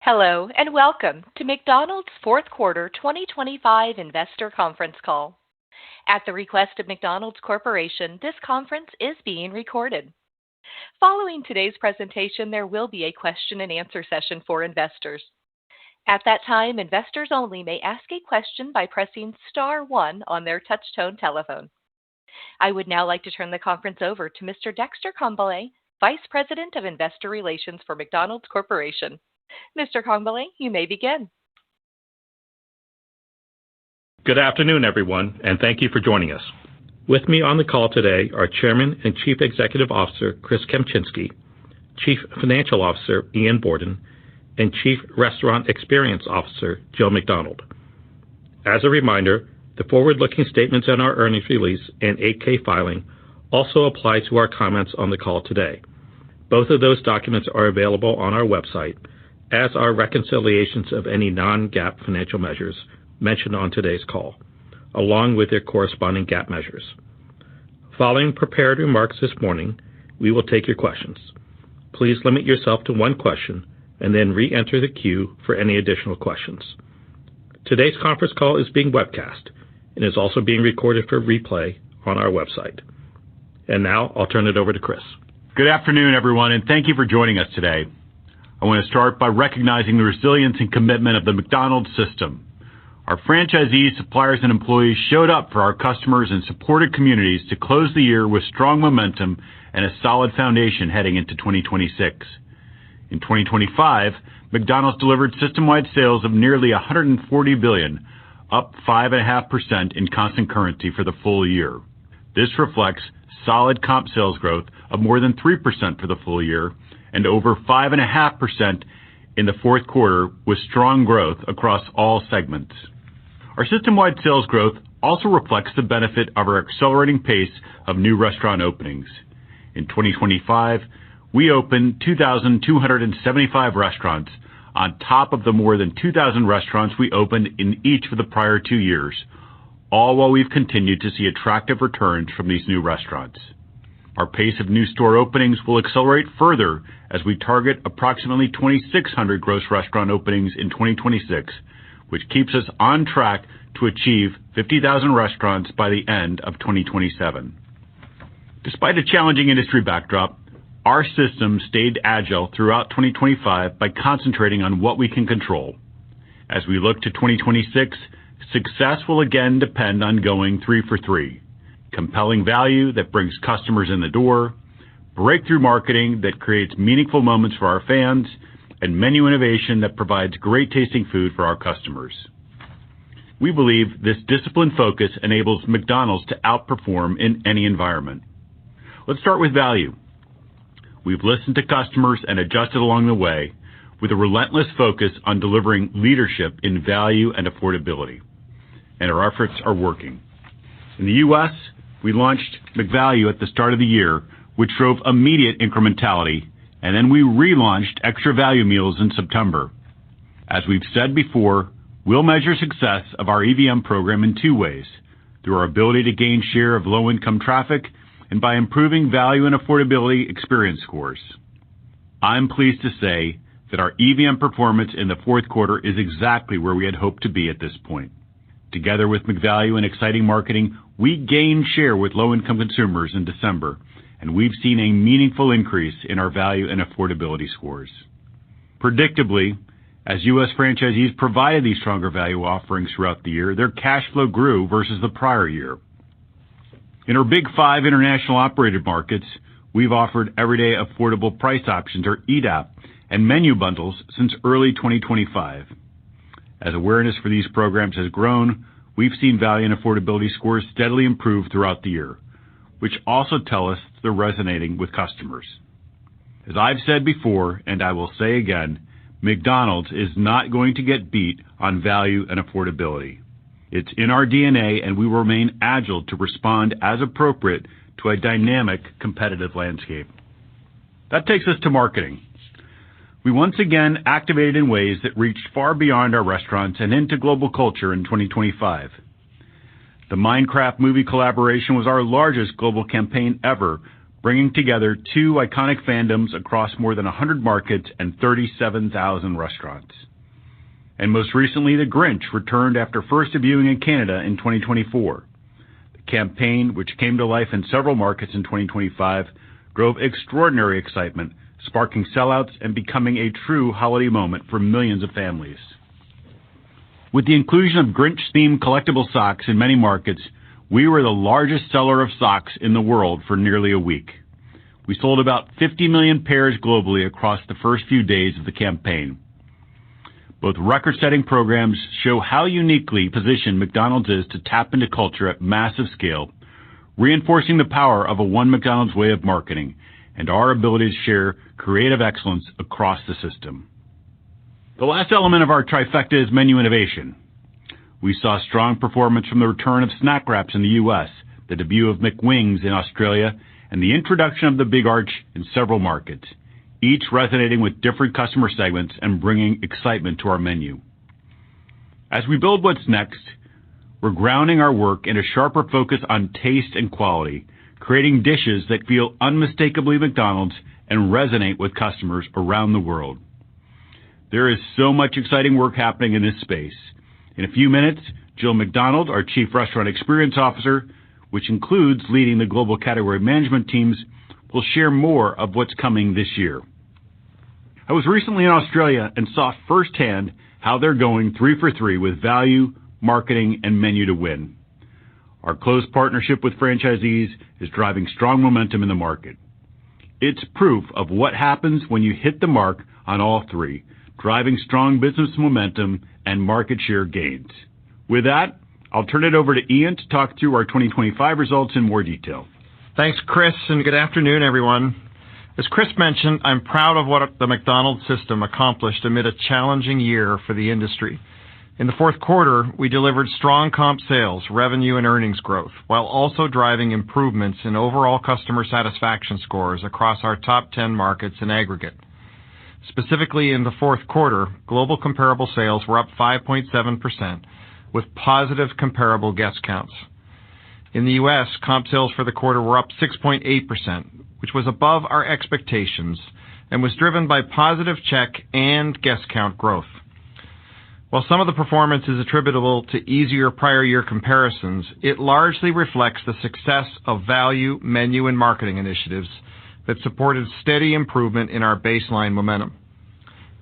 Hello, and welcome to McDonald's fourth quarter 2025 investor conference call. At the request of McDonald's Corporation, this conference is being recorded. Following today's presentation, there will be a question and answer session for investors. At that time, investors only may ask a question by pressing star one on their touch-tone telephone. I would now like to turn the conference over to Mr. Dexter Congbalay, Vice President of Investor Relations for McDonald's Corporation. Mr. Congbalay, you may begin. Good afternoon, everyone, and thank you for joining us. With me on the call today are Chairman and Chief Executive Officer Chris Kempczinski, Chief Financial Officer Ian Borden, and Chief Restaurant Experience Officer Joe McDonald. As a reminder, the forward-looking statements in our earnings release and 8-K filing also apply to our comments on the call today. Both of those documents are available on our website, as are reconciliations of any non-GAAP financial measures mentioned on today's call, along with their corresponding GAAP measures. Following prepared remarks this morning, we will take your questions. Please limit yourself to one question and then re-enter the queue for any additional questions. Today's conference call is being webcast and is also being recorded for replay on our website. And now I'll turn it over to Chris. Good afternoon, everyone, and thank you for joining us today. I want to start by recognizing the resilience and commitment of the McDonald's system. Our franchisees, suppliers, and employees showed up for our customers and supported communities to close the year with strong momentum and a solid foundation heading into 2026. In 2025, McDonald's delivered system-wide sales of nearly $140 billion, up 5.5% in constant currency for the full year. This reflects solid comp sales growth of more than 3% for the full year and over 5.5% in the fourth quarter, with strong growth across all segments. Our system-wide sales growth also reflects the benefit of our accelerating pace of new restaurant openings. In 2025, we opened 2,275 restaurants on top of the more than 2,000 restaurants we opened in each of the prior 2 years, all while we've continued to see attractive returns from these new restaurants. Our pace of new store openings will accelerate further as we target approximately 2,600 gross restaurant openings in 2026, which keeps us on track to achieve 50,000 restaurants by the end of 2027. Despite a challenging industry backdrop, our system stayed agile throughout 2025 by concentrating on what we can control. As we look to 2026, success will again depend on going 3 for 3. Compelling value that brings customers in the door, breakthrough marketing that creates meaningful moments for our fans, and menu innovation that provides great tasting food for our customers. We believe this disciplined focus enables McDonald's to outperform in any environment. Let's start with value. We've listened to customers and adjusted along the way with a relentless focus on delivering leadership in value and affordability. And our efforts are working. In the U.S., we launched McValue at the start of the year, which drove immediate incrementality, and then we relaunched Extra Value Meals in September. As we've said before, we'll measure success of our EVM program in 2 ways: through our ability to gain share of low-income traffic and by improving value and affordability experience scores. I'm pleased to say that our EVM performance in the fourth quarter is exactly where we had hoped to be at this point. Together with McValue and exciting marketing, we gained share with low-income consumers in December, and we've seen a meaningful increase in our value and affordability scores. Predictably, as U.S. franchisees provided these stronger value offerings throughout the year, their cash flow grew versus the prior year. In our Big 5 international operated markets, we've offered everyday affordable price options, or EDAP, and menu bundles since early 2025. As awareness for these programs has grown, we've seen value and affordability scores steadily improve throughout the year, which also tell us they're resonating with customers. As I've said before, and I will say again, McDonald's is not going to get beat on value and affordability. It's in our DNA, and we will remain agile to respond as appropriate to a dynamic competitive landscape. That takes us to marketing. We once again activated in ways that reached far beyond our restaurants and into global culture in 2025. The Minecraft movie collaboration was our largest global campaign ever, bringing together two iconic fandoms across more than 100 markets and 37,000 restaurants. And most recently, The Grinch returned after first debuting in Canada in 2024. The campaign, which came to life in several markets in 2025, drove extraordinary excitement, sparking sellouts and becoming a true holiday moment for millions of families. With the inclusion of Grinch-themed collectible socks in many markets, we were the largest seller of socks in the world for nearly a week. We sold about 50 million pairs globally across the first few days of the campaign. Both record-setting programs show how uniquely positioned McDonald's is to tap into culture at massive scale, reinforcing the power of a one McDonald's way of marketing and our ability to share creative excellence across the system. The last element of our trifecta is menu innovation. We saw strong performance from the return of snack wraps in the U.S., the debut of McWings in Australia, and the introduction of the Big Arch in several markets, each resonating with different customer segments and bringing excitement to our menu. As we build what's next, we're grounding our work in a sharper focus on taste and quality, creating dishes that feel unmistakably McDonald's and resonate with customers around the world. There is so much exciting work happening in this space. In a few minutes, Jill McDonald, our Chief Restaurant Experience Officer, which includes leading the global category management teams, will share more of what's coming this year. I was recently in Australia and saw firsthand how they're going 3 for 3 with value, marketing, and menu to win. Our close partnership with franchisees is driving strong momentum in the market. It's proof of what happens when you hit the mark on all three, driving strong business momentum and market share gains. With that, I'll turn it over to Ian to talk through our 2025 results in more detail. Thanks, Chris, and good afternoon, everyone. As Chris mentioned, I'm proud of what the McDonald's system accomplished amid a challenging year for the industry. In the fourth quarter, we delivered strong comp sales, revenue, and earnings growth, while also driving improvements in overall customer satisfaction scores across our top 10 markets in aggregate. Specifically, in the fourth quarter, global comparable sales were up 5.7%, with positive comparable guest counts. In the U.S., comp sales for the quarter were up 6.8%, which was above our expectations and was driven by positive check and guest count growth. While some of the performance is attributable to easier prior year comparisons, it largely reflects the success of value, menu, and marketing initiatives that supported steady improvement in our baseline momentum.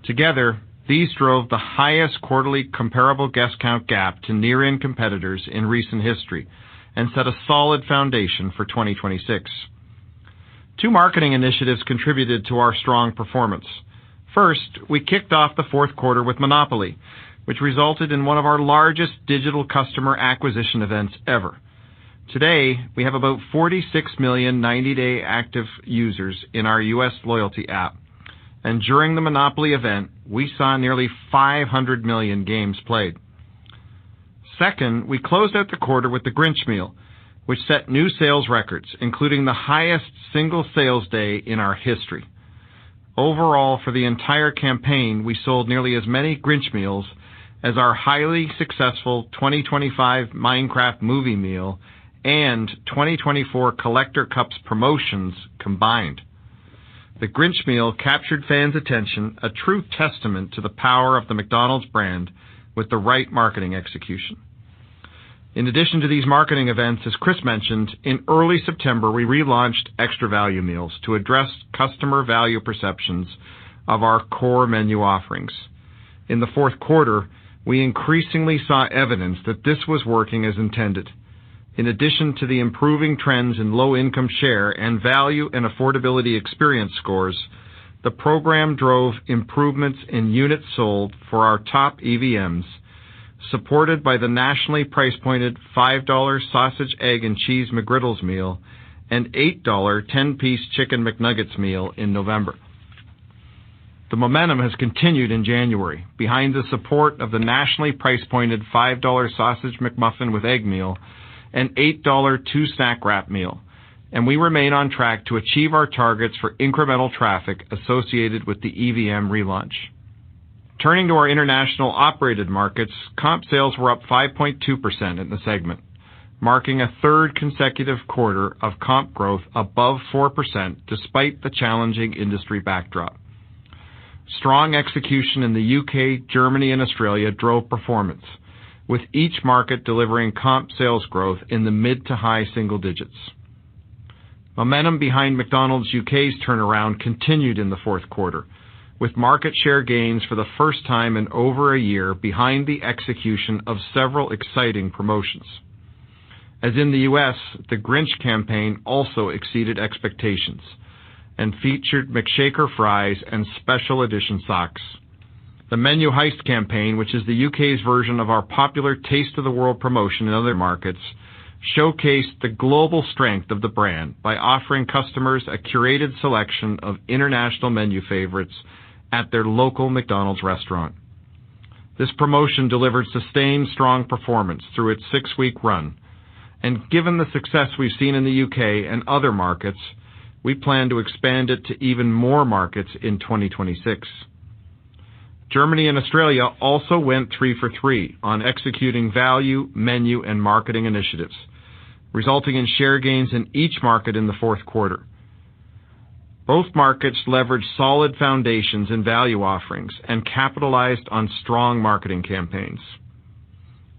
Together, these drove the highest quarterly comparable guest count gap to near-in competitors in recent history and set a solid foundation for 2026. Two marketing initiatives contributed to our strong performance. First, we kicked off the fourth quarter with Monopoly, which resulted in one of our largest digital customer acquisition events ever. Today, we have about 46 million 90-day active users in our U.S. loyalty app, and during the Monopoly event, we saw nearly 500 million games played. Second, we closed out the quarter with the Grinch meal, which set new sales records, including the highest single sales day in our history. Overall, for the entire campaign, we sold nearly as many Grinch meals as our highly successful 2025 Minecraft movie meal and 2024 Collector Cups promotions combined. The Grinch meal captured fans' attention, a true testament to the power of the McDonald's brand with the right marketing execution. In addition to these marketing events, as Chris mentioned, in early September we relaunched Extra Value Meals to address customer value perceptions of our core menu offerings. In the fourth quarter, we increasingly saw evidence that this was working as intended. In addition to the improving trends in low-income share and value and affordability experience scores, the program drove improvements in units sold for our top EVMs, supported by the nationally price-pointed $5 sausage, egg, and cheese McGriddles meal and $8 10-piece chicken McNuggets meal in November. The momentum has continued in January, behind the support of the nationally price-pointed $5 sausage McMuffin with egg meal and $8 2-snack wrap meal, and we remain on track to achieve our targets for incremental traffic associated with the EVM relaunch. Turning to our international operated markets, comp sales were up 5.2% in the segment. marking a third consecutive quarter of comp growth above 4% despite the challenging industry backdrop. Strong execution in the UK, Germany, and Australia drove performance, with each market delivering comp sales growth in the mid to high single digits. Momentum behind McDonald's UK's turnaround continued in the fourth quarter, with market share gains for the first time in over a year behind the execution of several exciting promotions. As in the U.S., the Grinch campaign also exceeded expectations and featured McShaker fries and special edition socks. The Menu Heist campaign, which is the UK's version of our popular Taste of the World promotion in other markets, showcased the global strength of the brand by offering customers a curated selection of international menu favorites at their local McDonald's restaurant. This promotion delivered sustained strong performance through its 6-week run, and given the success we've seen in the UK and other markets, we plan to expand it to even more markets in 2026. Germany and Australia also went 3 for 3 on executing value, menu, and marketing initiatives, resulting in share gains in each market in the fourth quarter. Both markets leveraged solid foundations in value offerings and capitalized on strong marketing campaigns.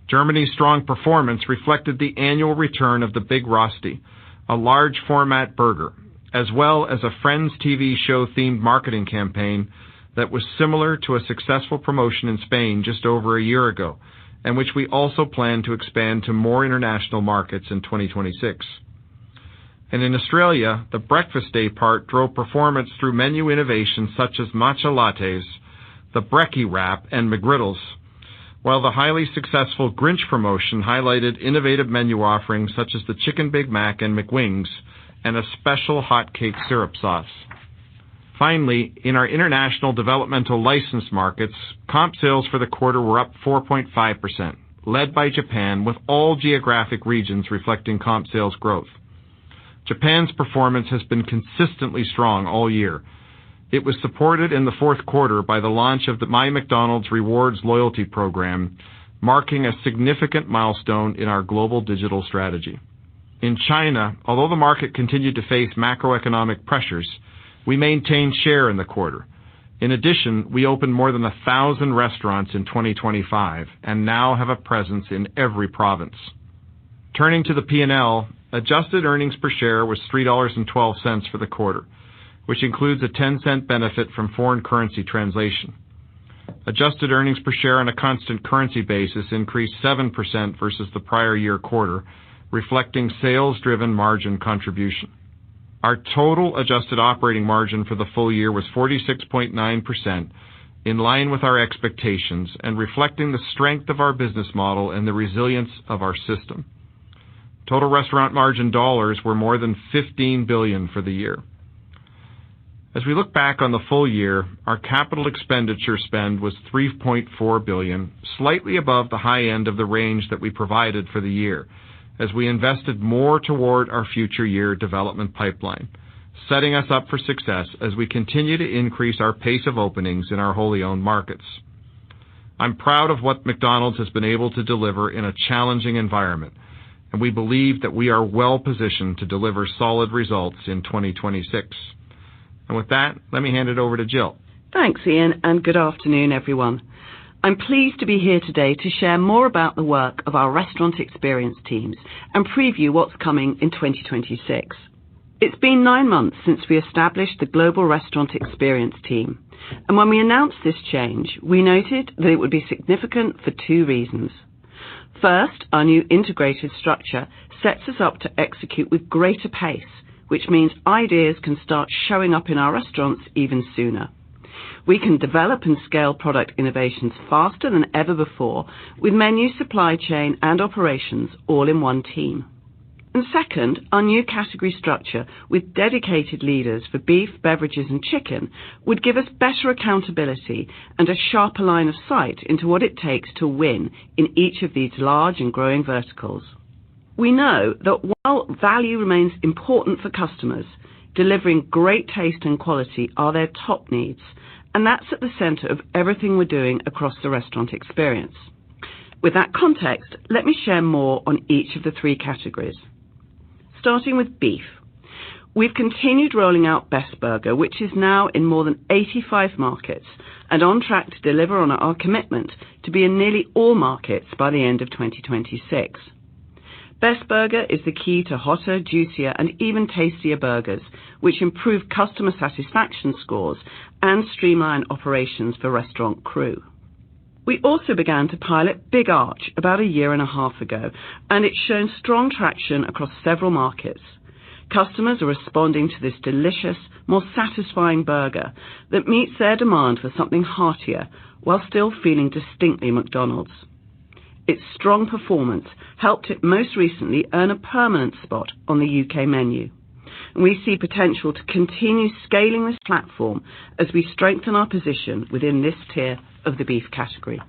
Germany's strong performance reflected the annual return of the Big Rösti, a large format burger, as well as a Friends TV show themed marketing campaign that was similar to a successful promotion in Spain just over a year ago, and which we also plan to expand to more international markets in 2026. And in Australia, the breakfast day part drove performance through menu innovations such as matcha lattes, the brekkie wrap, and McGriddles, while the highly successful Grinch promotion highlighted innovative menu offerings such as the Chicken Big Mac and McWings, and a special hot cake syrup sauce. Finally, in our international developmental license markets, comp sales for the quarter were up 4.5%, led by Japan, with all geographic regions reflecting comp sales growth. Japan's performance has been consistently strong all year. It was supported in the fourth quarter by the launch of the My McDonald's Rewards loyalty program, marking a significant milestone in our global digital strategy. In China, although the market continued to face macroeconomic pressures, we maintained share in the quarter. In addition, we opened more than 1,000 restaurants in 2025 and now have a presence in every province. Turning to the P&L, adjusted earnings per share was $3.12 for the quarter, which includes a 10-cent benefit from foreign currency translation. Adjusted earnings per share on a constant currency basis increased 7% versus the prior year quarter, reflecting sales-driven margin contribution. Our total adjusted operating margin for the full year was 46.9%, in line with our expectations and reflecting the strength of our business model and the resilience of our system. Total restaurant margin dollars were more than $15 billion for the year. As we look back on the full year, our capital expenditure spend was $3.4 billion, slightly above the high end of the range that we provided for the year, as we invested more toward our future year development pipeline, setting us up for success as we continue to increase our pace of openings in our wholly owned markets. I'm proud of what McDonald's has been able to deliver in a challenging environment, and we believe that we are well positioned to deliver solid results in 2026. And with that, let me hand it over to Jill. Thanks, Ian, and good afternoon, everyone. I'm pleased to be here today to share more about the work of our restaurant experience teams and preview what's coming in 2026. It's been 9 months since we established the Global Restaurant Experience team, and when we announced this change, we noted that it would be significant for 2 reasons. First, our new integrated structure sets us up to execute with greater pace, which means ideas can start showing up in our restaurants even sooner. We can develop and scale product innovations faster than ever before, with menu, supply chain, and operations all in one team. And second, our new category structure with dedicated leaders for beef, beverages, and chicken would give us better accountability and a sharper line of sight into what it takes to win in each of these large and growing verticals. We know that while value remains important for customers, delivering great taste and quality are their top needs, and that's at the center of everything we're doing across the restaurant experience. With that context, let me share more on each of the three categories. Starting with beef. We've continued rolling out Best Burger, which is now in more than 85 markets and on track to deliver on our commitment to be in nearly all markets by the end of 2026. Best Burger is the key to hotter, juicier, and even tastier burgers, which improve customer satisfaction scores and streamline operations for restaurant crew. We also began to pilot Big Arch about a year and a half ago, and it's shown strong traction across several markets. Customers are responding to this delicious, more satisfying burger that meets their demand for something heartier while still feeling distinctly McDonald's. Its strong performance helped it most recently earn a permanent spot on the UK menu. And we see potential to continue scaling this platform as we strengthen our position within this tier of the beef category.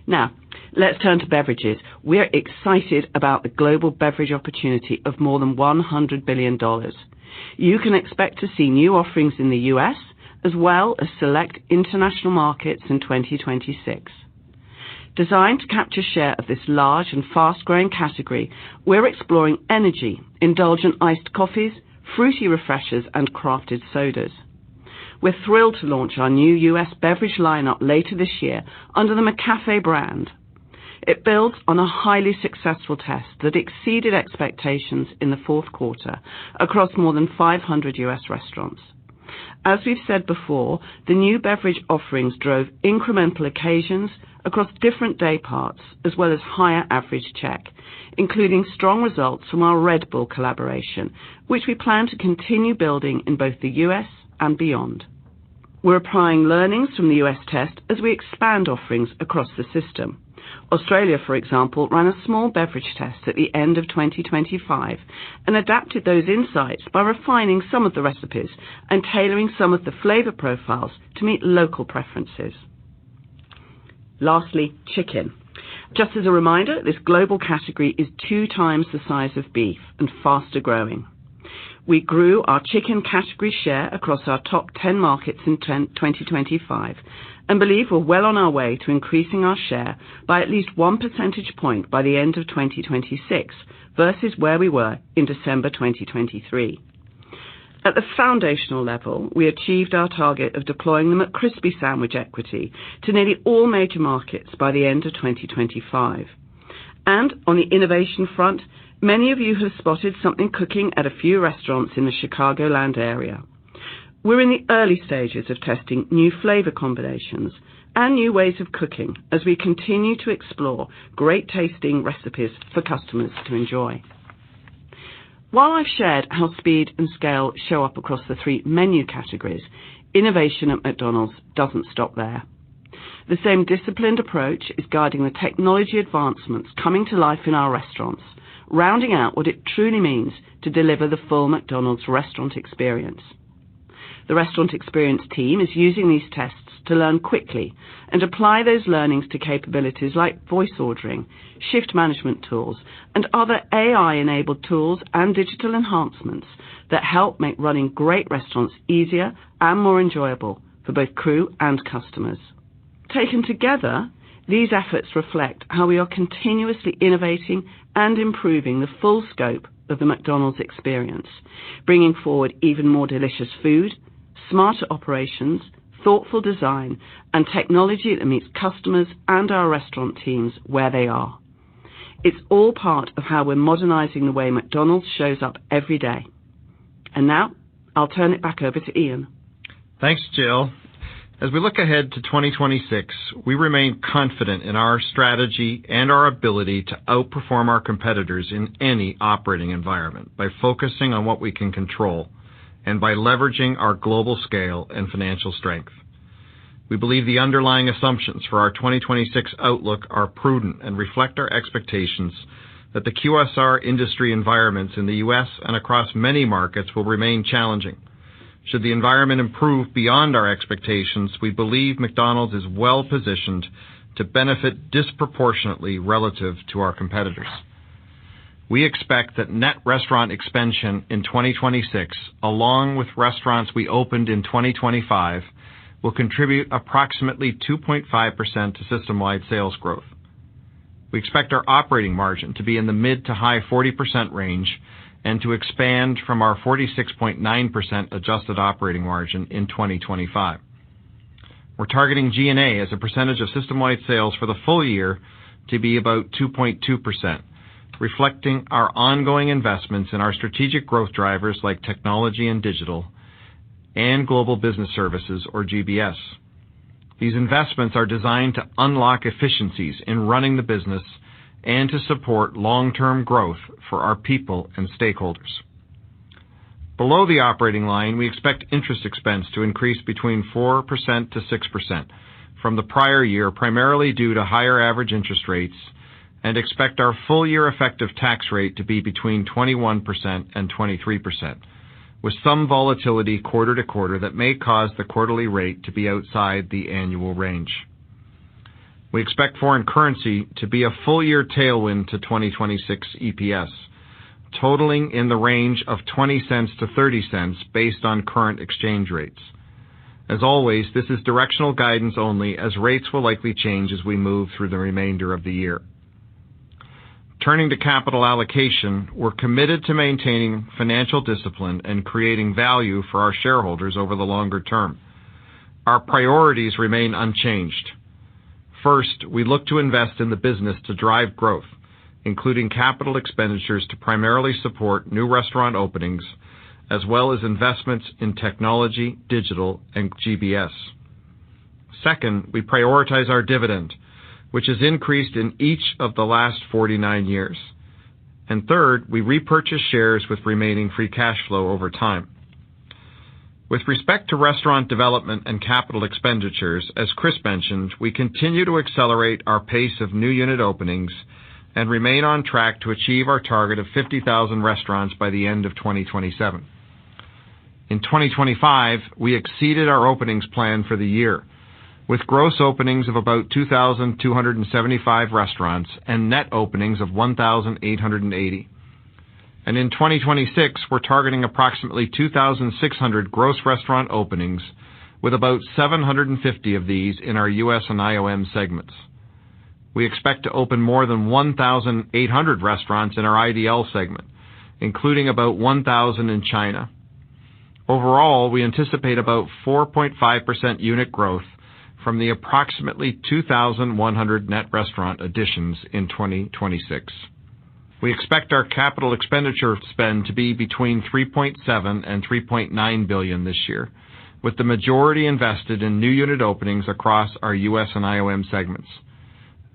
Now, let's turn to beverages. We're excited about the global beverage opportunity of more than $100 billion. You can expect to see new offerings in the US as well as select international markets in 2026. Designed to capture share of this large and fast-growing category, we're exploring energy, indulgent iced coffees, fruity refreshers, and crafted sodas. We're thrilled to launch our new US beverage lineup later this year under the McCafe brand. It builds on a highly successful test that exceeded expectations in the fourth quarter across more than 500 US restaurants. As we've said before, the new beverage offerings drove incremental occasions across different day parts as well as higher average check, including strong results from our Red Bull collaboration, which we plan to continue building in both the US and beyond. We're applying learnings from the US test as we expand offerings across the system. Australia, for example, ran a small beverage test at the end of 2025 and adapted those insights by refining some of the recipes and tailoring some of the flavor profiles to meet local preferences. Lastly, chicken. Just as a reminder, this global category is 2 times the size of beef and faster growing. We grew our chicken category share across our top 10 markets in 2025 and believe we're well on our way to increasing our share by at least 1 percentage point by the end of 2026 versus where we were in December 2023. At the foundational level, we achieved our target of deploying the McCrispy sandwich equity to nearly all major markets by the end of 2025. And on the innovation front, many of you have spotted something cooking at a few restaurants in the Chicagoland area. We're in the early stages of testing new flavor combinations and new ways of cooking as we continue to explore great tasting recipes for customers to enjoy. While I've shared how speed and scale show up across the 3 menu categories, innovation at McDonald's doesn't stop there. The same disciplined approach is guiding the technology advancements coming to life in our restaurants, rounding out what it truly means to deliver the full McDonald's restaurant experience. The restaurant experience team is using these tests to learn quickly and apply those learnings to capabilities like voice ordering, shift management tools, and other AI-enabled tools and digital enhancements that help make running great restaurants easier and more enjoyable for both crew and customers. Taken together, these efforts reflect how we are continuously innovating and improving the full scope of the McDonald's experience, bringing forward even more delicious food, smarter operations, thoughtful design, and technology that meets customers and our restaurant teams where they are. It's all part of how we're modernizing the way McDonald's shows up every day. And now, I'll turn it back over to Ian. Thanks, Jill. As we look ahead to 2026, we remain confident in our strategy and our ability to outperform our competitors in any operating environment by focusing on what we can control and by leveraging our global scale and financial strength. We believe the underlying assumptions for our 2026 outlook are prudent and reflect our expectations that the QSR industry environments in the U.S. and across many markets will remain challenging. Should the environment improve beyond our expectations, we believe McDonald's is well positioned to benefit disproportionately relative to our competitors. We expect that net restaurant expansion in 2026, along with restaurants we opened in 2025, will contribute approximately 2.5% to system-wide sales growth. We expect our operating margin to be in the mid to high 40% range and to expand from our 46.9% adjusted operating margin in 2025. We're targeting G&A as a percentage of system-wide sales for the full year to be about 2.2%, reflecting our ongoing investments in our strategic growth drivers like technology and digital and global business services, or GBS. These investments are designed to unlock efficiencies in running the business and to support long-term growth for our people and stakeholders. Below the operating line, we expect interest expense to increase between 4% to 6% from the prior year, primarily due to higher average interest rates, and expect our full-year effective tax rate to be between 21% and 23%, with some volatility quarter to quarter that may cause the quarterly rate to be outside the annual range. We expect foreign currency to be a full-year tailwind to 2026 EPS, totaling in the range of 20 cents to 30 cents based on current exchange rates. As always, this is directional guidance only, as rates will likely change as we move through the remainder of the year. Turning to capital allocation, we're committed to maintaining financial discipline and creating value for our shareholders over the longer term. Our priorities remain unchanged. First, we look to invest in the business to drive growth, including capital expenditures to primarily support new restaurant openings, as well as investments in technology, digital, and GBS. Second, we prioritize our dividend, which has increased in each of the last 49 years. And third, we repurchase shares with remaining free cash flow over time. With respect to restaurant development and capital expenditures, as Chris mentioned, we continue to accelerate our pace of new unit openings and remain on track to achieve our target of 50,000 restaurants by the end of 2027. In 2025, we exceeded our openings plan for the year, with gross openings of about 2,275 restaurants and net openings of 1,880. And in 2026, we're targeting approximately 2,600 gross restaurant openings, with about 750 of these in our U.S. and IOM segments. We expect to open more than 1,800 restaurants in our IDL segment, including about 1,000 in China. Overall, we anticipate about 4.5% unit growth from the approximately 2,100 net restaurant additions in 2026. We expect our capital expenditure spend to be between $3.7 and $3.9 billion this year, with the majority invested in new unit openings across our U.S. and IOM segments.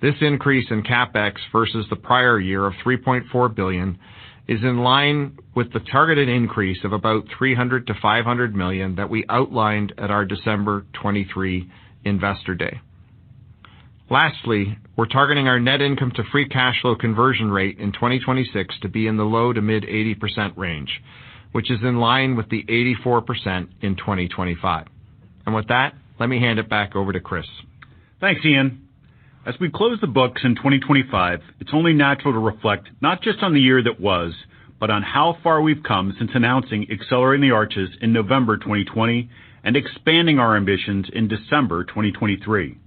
This increase in CapEx versus the prior year of $3.4 billion is in line with the targeted increase of about $300 to $500 million that we outlined at our December 23 Investor Day. Lastly, we're targeting our net income to free cash flow conversion rate in 2026 to be in the low to mid 80% range, which is in line with the 84% in 2025. And with that, let me hand it back over to Chris. Thanks, Ian. As we close the books in 2025, it's only natural to reflect not just on the year that was, but on how far we've come since announcing Accelerating the Arches in November 2020 and expanding our ambitions in December 2023.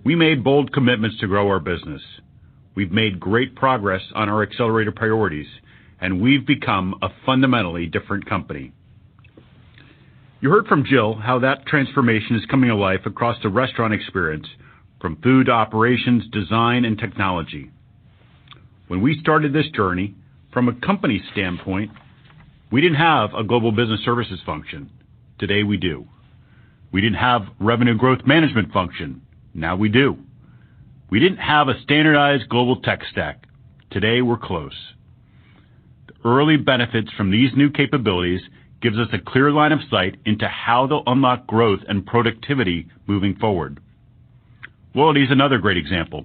We made bold commitments to grow our business. We've made great progress on our accelerated priorities, and we've become a fundamentally different company. You heard from Jill how that transformation is coming to life across the restaurant experience, from food to operations, design, and technology. When we started this journey, from a company standpoint, we didn't have a global business services function. Today we do. We didn't have revenue growth management function. Now we do. We didn't have a standardized global tech stack. Today we're close. The early benefits from these new capabilities gives us a clear line of sight into how they'll unlock growth and productivity moving forward. Loyalty is another great example.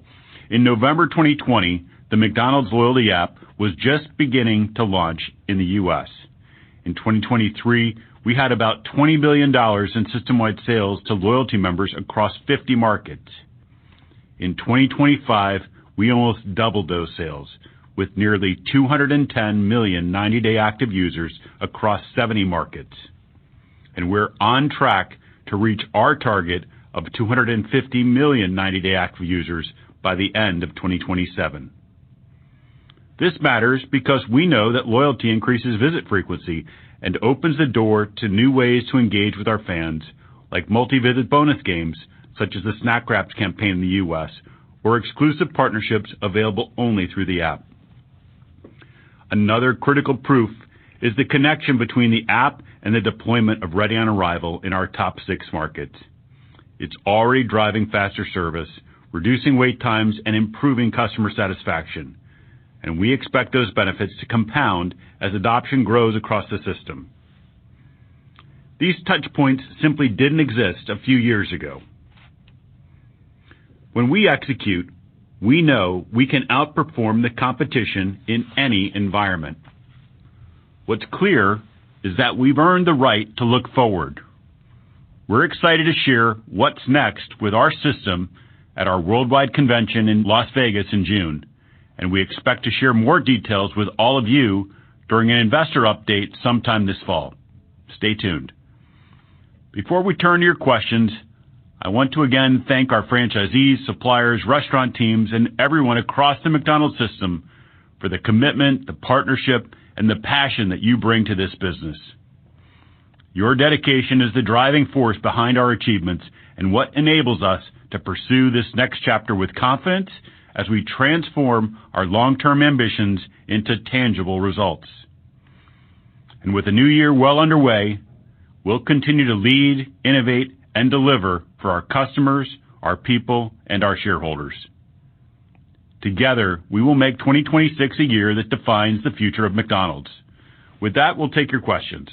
In November 2020, the McDonald's loyalty app was just beginning to launch in the U.S. In 2023, we had about $20 billion in system-wide sales to loyalty members across 50 markets. In 2025, we almost doubled those sales, with nearly 210 million 90-day active users across 70 markets. And we're on track to reach our target of 250 million 90-day active users by the end of 2027. This matters because we know that loyalty increases visit frequency and opens the door to new ways to engage with our fans, like multi-visit bonus games, such as the Snack Wraps campaign in the U.S., or exclusive partnerships available only through the app. Another critical proof is the connection between the app and the deployment of Ready on Arrival in our top 6 markets. It's already driving faster service, reducing wait times, and improving customer satisfaction. And we expect those benefits to compound as adoption grows across the system. These touch points simply didn't exist a few years ago. When we execute, we know we can outperform the competition in any environment. What's clear is that we've earned the right to look forward. We're excited to share what's next with our system at our worldwide convention in Las Vegas in June, and we expect to share more details with all of you during an investor update sometime this fall. Stay tuned. Before we turn to your questions, I want to again thank our franchisees, suppliers, restaurant teams, and everyone across the McDonald's system for the commitment, the partnership, and the passion that you bring to this business. Your dedication is the driving force behind our achievements and what enables us to pursue this next chapter with confidence as we transform our long-term ambitions into tangible results. And with the new year well underway, we'll continue to lead, innovate, and deliver for our customers, our people, and our shareholders. Together, we will make 2026 a year that defines the future of McDonald's. With that, we'll take your questions.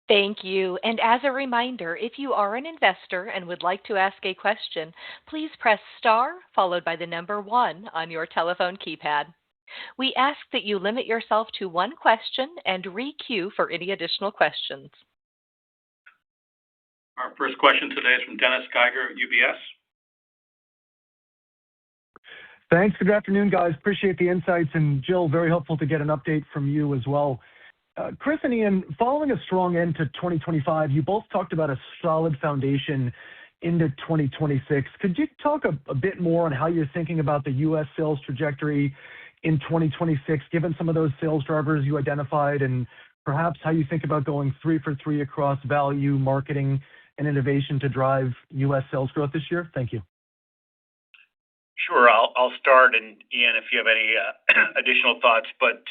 Thank you. And as a reminder, if you are an investor and would like to ask a question, please press star followed by the number 1 on your telephone keypad. We ask that you limit yourself to one question and re-queue for any additional questions. Our first question today is from Dennis Geiger at UBS. Thanks. Good afternoon, guys. Appreciate the insights. And Jill, very helpful to get an update from you as well. Chris and Ian, following a strong end to 2025, you both talked about a solid foundation into 2026. Could you talk a bit more on how you're thinking about the U.S. sales trajectory in 2026, given some of those sales drivers you identified, and perhaps how you think about going 3 for 3 across value, marketing, and innovation to drive U.S. sales growth this year? Thank you. Sure. I'll start, and Ian, if you have any additional thoughts. But,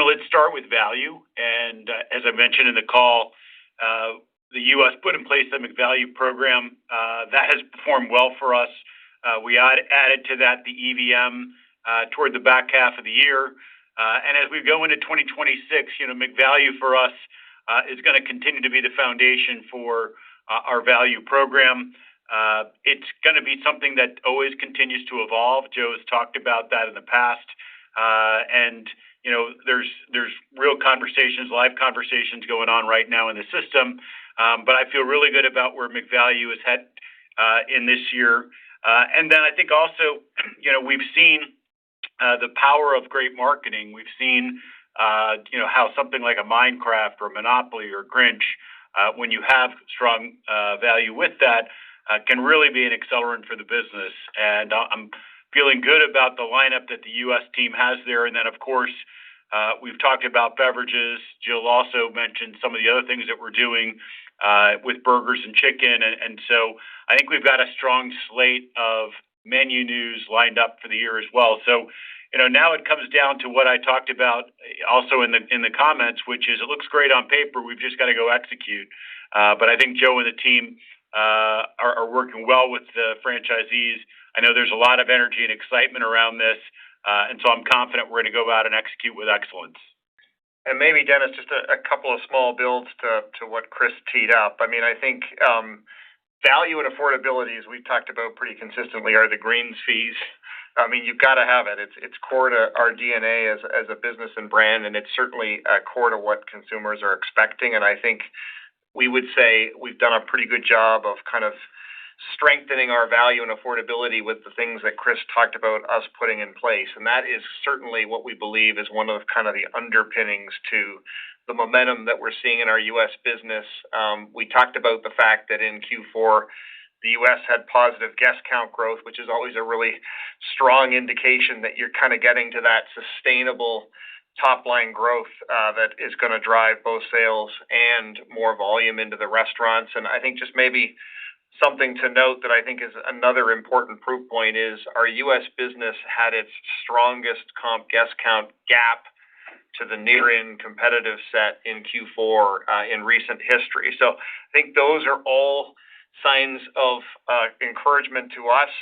let's start with value. And as I mentioned in the call, the U.S. put in place the McValue program. That has performed well for us. We added to that the EVM toward the back half of the year. And as we go into 2026, McValue for us is going to continue to be the foundation for our value program. It's going to be something that always continues to evolve. Joe has talked about that in the past. And there's real conversations, live conversations going on right now in the system. But I feel really good about where McValue is headed in this year. And then I think also, we've seen the power of great marketing. We've seen, how something like a Minecraft or Monopoly or Grinch, when you have strong value with that, can really be an accelerant for the business. And I'm feeling good about the lineup that the U.S. team has there. And then, of course, we've talked about beverages. Jill also mentioned some of the other things that we're doing with burgers and chicken. And so I think we've got a strong slate of menu news lined up for the year as well. So, now it comes down to what I talked about also in the comments, which is it looks great on paper. We've just got to go execute. But I think Joe and the team are working well with the franchisees. I know there's a lot of energy and excitement around this. And so I'm confident we're going to go out and execute with excellence. And maybe, Dennis, just a couple of small builds to what Chris teed up. I mean, I think value and affordability, as we've talked about pretty consistently, are the greens fees. I mean, you've got to have it. It's core to our DNA as a business and brand, and it's certainly core to what consumers are expecting. And I think we would say we've done a pretty good job of kind of strengthening our value and affordability with the things that Chris talked about us putting in place. And that is certainly what we believe is one of kind of the underpinnings to the momentum that we're seeing in our U.S. business. We talked about the fact that in Q4, the U.S. had positive guest count growth, which is always a really strong indication that you're kind of getting to that sustainable top-line growth that is going to drive both sales and more volume into the restaurants. And I think just maybe something to note that I think is another important proof point is our U.S. business had its strongest comp guest count gap to the near-in competitive set in Q4 in recent history. So I think those are all signs of encouragement to us.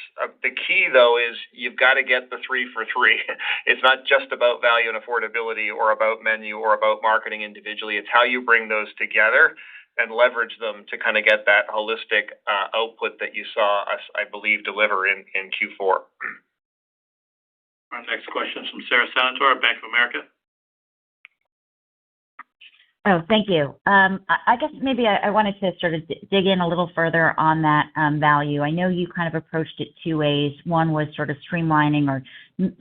The key, though, is you've got to get the 3 for 3. It's not just about value and affordability or about menu or about marketing individually. It's how you bring those together and leverage them to kind of get that holistic output that you saw us, I believe, deliver in Q4. Our next question is from Sara Senatore, Bank of America. Oh, thank you. I guess maybe I wanted to sort of dig in a little further on that value. I know you kind of approached it two ways. One was sort of streamlining or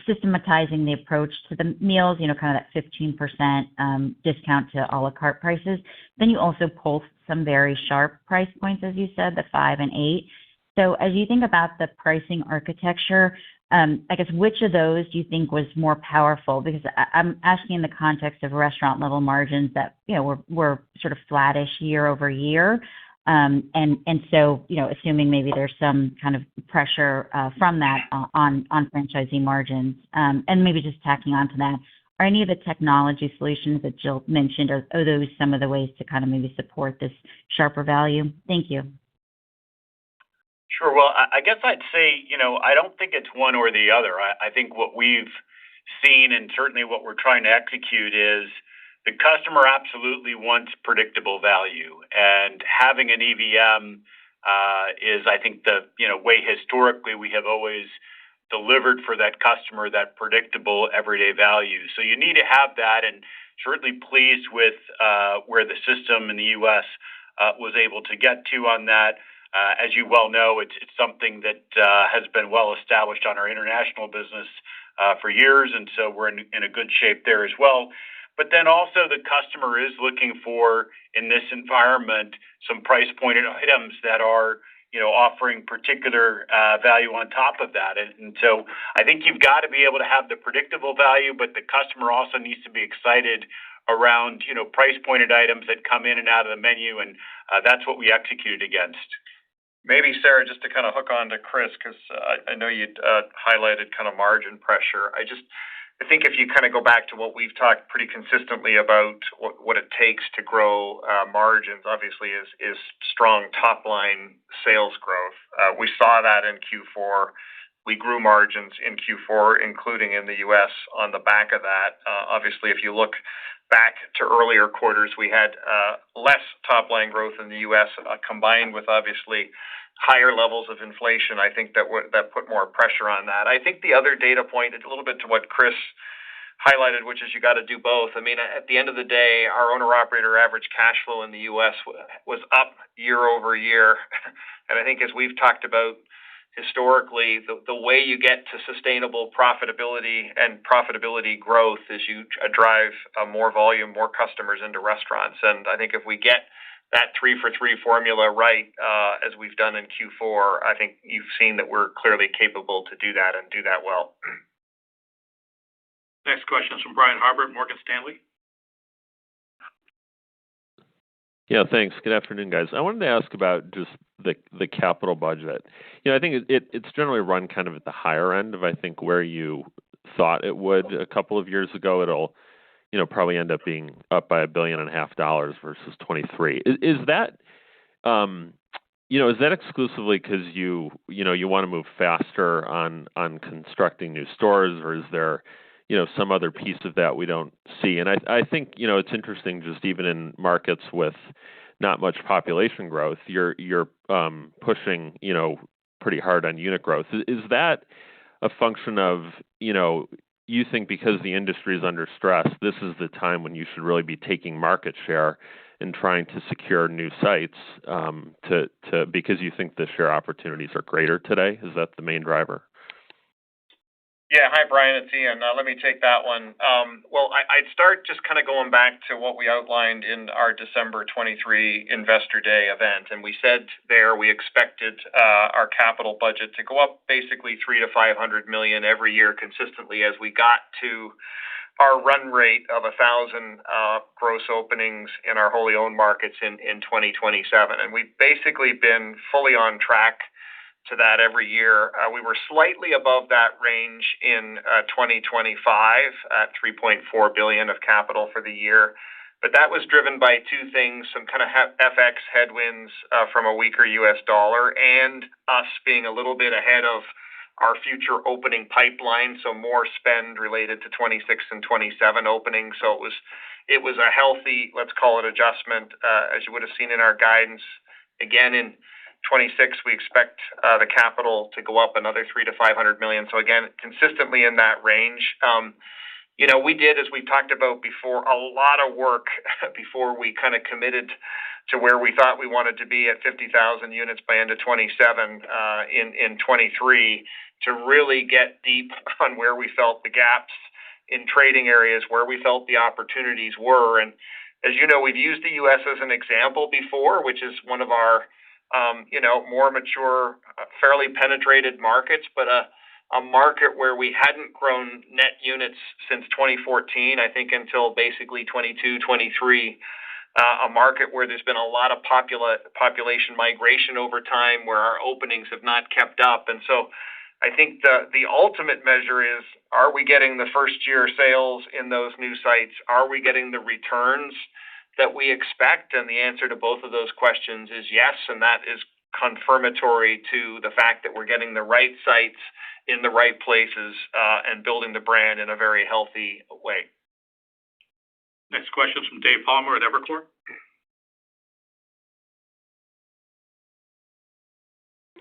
systematizing the approach to the meals, kind of that 15% discount to a la carte prices. Then you also pulled some very sharp price points, as you said, the 5 and 8. So as you think about the pricing architecture, I guess which of those do you think was more powerful? Because I'm asking in the context of restaurant level margins that were sort of flattish year over year, and so assuming maybe there's some kind of pressure from that on franchisee margins, and maybe just tacking on to that, are any of the technology solutions that Jill mentioned are those some of the ways to kind of maybe support this sharper value? Thank you. Sure. Well, I guess I'd say, I don't think it's one or the other. I think what we've seen and certainly what we're trying to execute is the customer absolutely wants predictable value. And having an EVM is, I think, the way historically we have always delivered for that customer that predictable everyday value. So you need to have that, and certainly pleased with where the system in the U.S. Was able to get to on that. As you well know, it's something that has been well established on our international business for years, and so we're in a good shape there as well. But then also the customer is looking for, in this environment, some price-pointed items that are, offering particular value on top of that. And so I think you've got to be able to have the predictable value, but the customer also needs to be excited around, price-pointed items that come in and out of the menu, and that's what we executed against. Maybe, Sarah, just to kind of hook on to Chris, because I know you highlighted kind of margin pressure. I think if you kind of go back to what we've talked pretty consistently about what it takes to grow margins, obviously, is strong top-line sales growth. We saw that in Q4. We grew margins in Q4, including in the U.S. on the back of that. Obviously, if you look back to earlier quarters, we had less top-line growth in the U.S. Combined with, obviously, higher levels of inflation. I think that put more pressure on that. I think the other data point, a little bit to what Chris highlighted, which is you got to do both. I mean, at the end of the day, our owner-operator average cash flow in the U.S. was up year over year. And I think as we've talked about historically, the way you get to sustainable profitability and profitability growth is you drive more volume, more customers into restaurants. And I think if we get that 3 for 3 formula right, as we've done in Q4, I think you've seen that we're clearly capable to do that and do that well. Next question is from Brian Harbour, Morgan Stanley. Yeah, thanks. Good afternoon, guys. I wanted to ask about just the capital budget. I think it's generally run kind of at the higher end of, I think, where you thought it would a couple of years ago. It'll, probably end up being up by $1.5 billion versus 23. Is that, is that exclusively because you want to move faster on constructing new stores, or is there, some other piece of that we don't see? And I think, it's interesting, just even in markets with not much population growth, you're pushing, pretty hard on unit growth. Is that a function of, you think because the industry is under stress, this is the time when you should really be taking market share and trying to secure new sites, because you think the share opportunities are greater today? Is that the main driver? Yeah. Hi, Brian. It's Ian. Let me take that one. Well, I'd start just kind of going back to what we outlined in our December 23 Investor Day event. And we said there we expected our capital budget to go up basically $300 to $500 million every year consistently as we got to our run rate of 1,000 gross openings in our wholly owned markets in 2027. And we've basically been fully on track to that every year. We were slightly above that range in 2025 at $3.4 billion of capital for the year. But that was driven by two things, some kind of FX headwinds from a weaker U.S. dollar and us being a little bit ahead of our future opening pipeline, so more spend related to 26 and 27 openings. So it was a healthy, let's call it, adjustment, as you would have seen in our guidance. Again, in 26, we expect the capital to go up another $300 to $500 million. So again, consistently in that range. We did, as we've talked about before, a lot of work before we kind of committed to where we thought we wanted to be at 50,000 units by end of 27 in 23 to really get deep on where we felt the gaps in trading areas, where we felt the opportunities were. And as you know, we've used the U.S. as an example before, which is one of our more mature, fairly penetrated markets, but a market where we hadn't grown net units since 2014, I think until basically 22, 23, a market where there's been a lot of population migration over time, where our openings have not kept up. And so I think the ultimate measure is, are we getting the first year sales in those new sites? Are we getting the returns that we expect? And the answer to both of those questions is yes, and that is confirmatory to the fact that we're getting the right sites in the right places and building the brand in a very healthy way. Next question is from Dave Palmer at Evercore.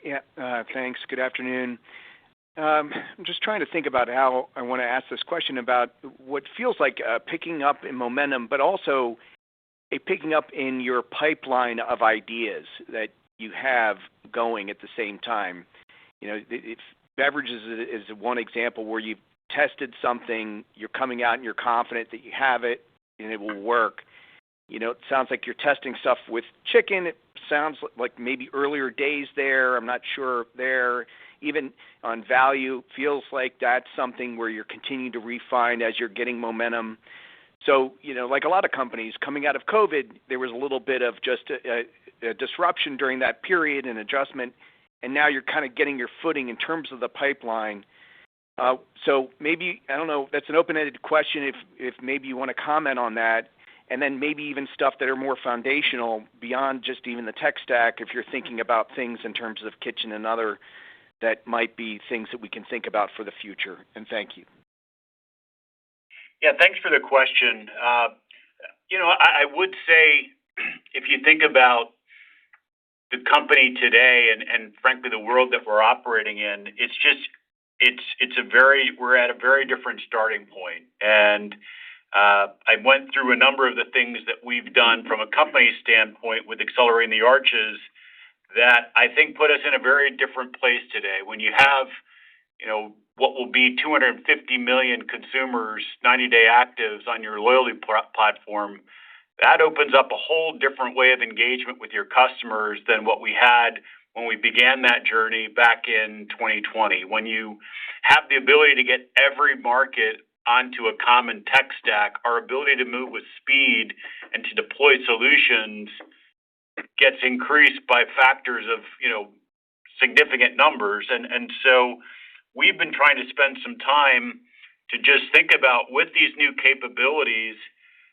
Yeah, thanks. Good afternoon. I'm just trying to think about how I want to ask this question about what feels like picking up in momentum, but also a picking up in your pipeline of ideas that you have going at the same time. Beverages is one example where you've tested something, you're coming out and you're confident that you have it and it will work. It sounds like you're testing stuff with chicken. It sounds like maybe earlier days there. I'm not sure there. Even on value, feels like that's something where you're continuing to refine as you're getting momentum. So, like a lot of companies coming out of COVID, there was a little bit of just a disruption during that period and adjustment, and now you're kind of getting your footing in terms of the pipeline. So maybe, I don't know, that's an open-ended question if maybe you want to comment on that, and then maybe even stuff that are more foundational beyond just even the tech stack, if you're thinking about things in terms of kitchen and other that might be things that we can think about for the future. And thank you. Yeah, thanks for the question. I would say if you think about the company today and frankly the world that we're operating in, we're at a very different starting point. And I went through a number of the things that we've done from a company standpoint with Accelerating the Arches that I think put us in a very different place today. When you have, what will be 250 million consumers, 90-day actives on your loyalty platform, that opens up a whole different way of engagement with your customers than what we had when we began that journey back in 2020. When you have the ability to get every market onto a common tech stack, our ability to move with speed and to deploy solutions gets increased by factors of, significant numbers. And so we've been trying to spend some time to just think about, with these new capabilities,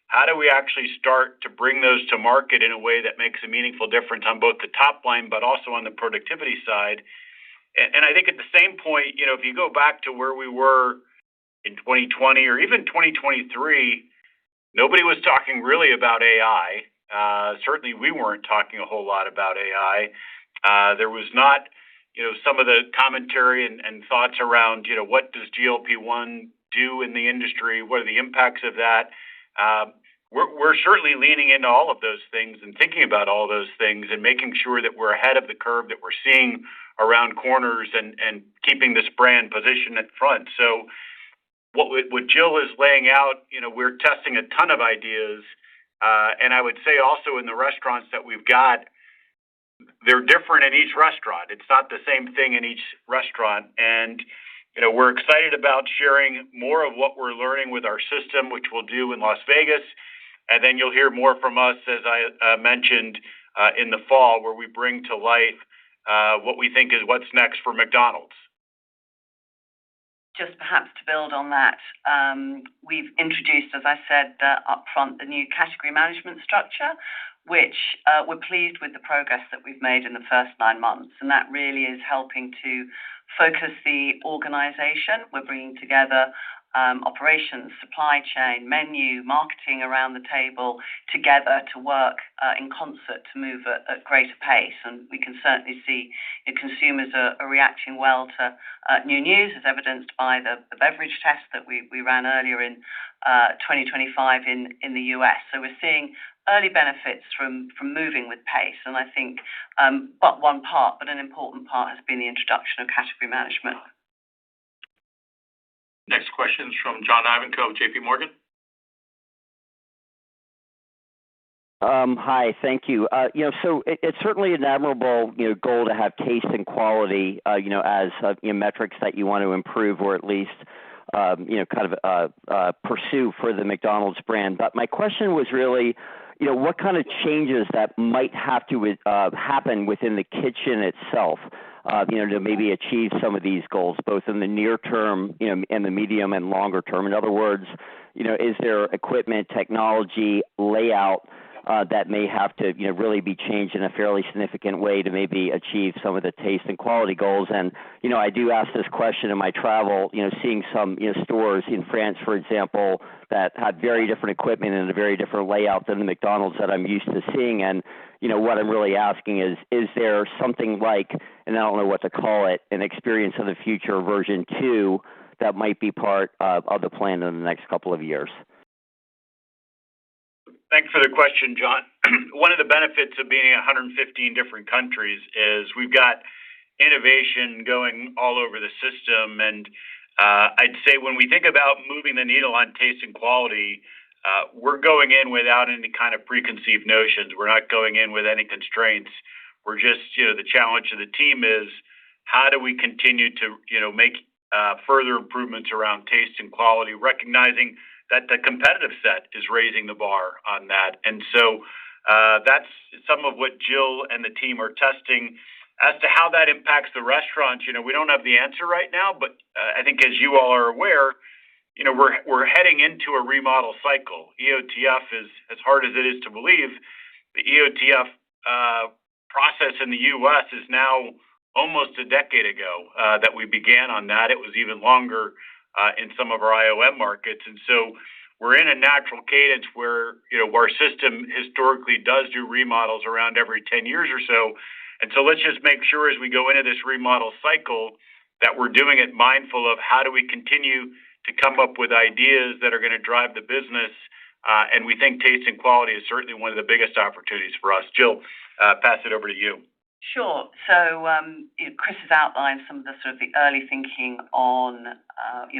how do we actually start to bring those to market in a way that makes a meaningful difference on both the top line, but also on the productivity side? And I think at the same point, if you go back to where we were in 2020 or even 2023, nobody was talking really about AI. Certainly we weren't talking a whole lot about AI. There was not, some of the commentary and thoughts around, what does GLP-1 do in the industry? What are the impacts of that? We're certainly leaning into all of those things and thinking about all those things and making sure that we're ahead of the curve, that we're seeing around corners and keeping this brand positioned at front. So what Jill is laying out, we're testing a ton of ideas, and I would say also in the restaurants that we've got, they're different in each restaurant. It's not the same thing in each restaurant, and we're excited about sharing more of what we're learning with our system, which we'll do in Las Vegas, and then you'll hear more from us, as I mentioned, in the fall, where we bring to life what we think is what's next for McDonald's. Just perhaps to build on that, we've introduced, as I said up front, the new category management structure, which we're pleased with the progress that we've made in the first 9 months. And that really is helping to focus the organization. We're bringing together operations, supply chain, menu, marketing around the table together to work in concert to move at greater pace. And we can certainly see consumers are reacting well to new news, as evidenced by the beverage test that we ran earlier in 2025 in the US. So we're seeing early benefits from moving with pace. And I think but an important part has been the introduction of category management. Next question is from John Ivankoe of J.P. Morgan. Hi, thank you. So it's certainly an admirable, goal to have taste and quality, as metrics that you want to improve or at least, pursue for the McDonald's brand. But my question was really, what kind of changes that might have to happen within the kitchen itself, to maybe achieve some of these goals, both in the near term, and the medium and longer term. In other words, is there equipment, technology, layout that may have to, really be changed in a fairly significant way to maybe achieve some of the taste and quality goals? And, I do ask this question in my travel, seeing some, stores in France, for example, that have very different equipment and a very different layout than the McDonald's that I'm used to seeing. And, what I'm really asking is there something like, and I don't know what to call it, an Experience of the Future version 2 that might be part of the plan in the next couple of years? Thanks for the question, John. One of the benefits of being in 115 different countries is we've got innovation going all over the system. And I'd say when we think about moving the needle on taste and quality, we're going in without any kind of preconceived notions. We're not going in with any constraints. We're just, the challenge of the team is how do we continue to, make further improvements around taste and quality, recognizing that the competitive set is raising the bar on that. And so that's some of what Jill and the team are testing. As to how that impacts the restaurants, we don't have the answer right now, but I think as you all are aware, we're heading into a remodel cycle. EOTF is, as hard as it is to believe, the EOTF process in the U.S. is now almost a decade ago that we began on that. It was even longer in some of our IOM markets. And so we're in a natural cadence where, our system historically does do remodels around every 10 years or so. And so let's just make sure as we go into this remodel cycle that we're doing it mindful of how do we continue to come up with ideas that are going to drive the business. And we think taste and quality is certainly one of the biggest opportunities for us. Jill, pass it over to you. Sure. So Chris has outlined some of the sort of the early thinking on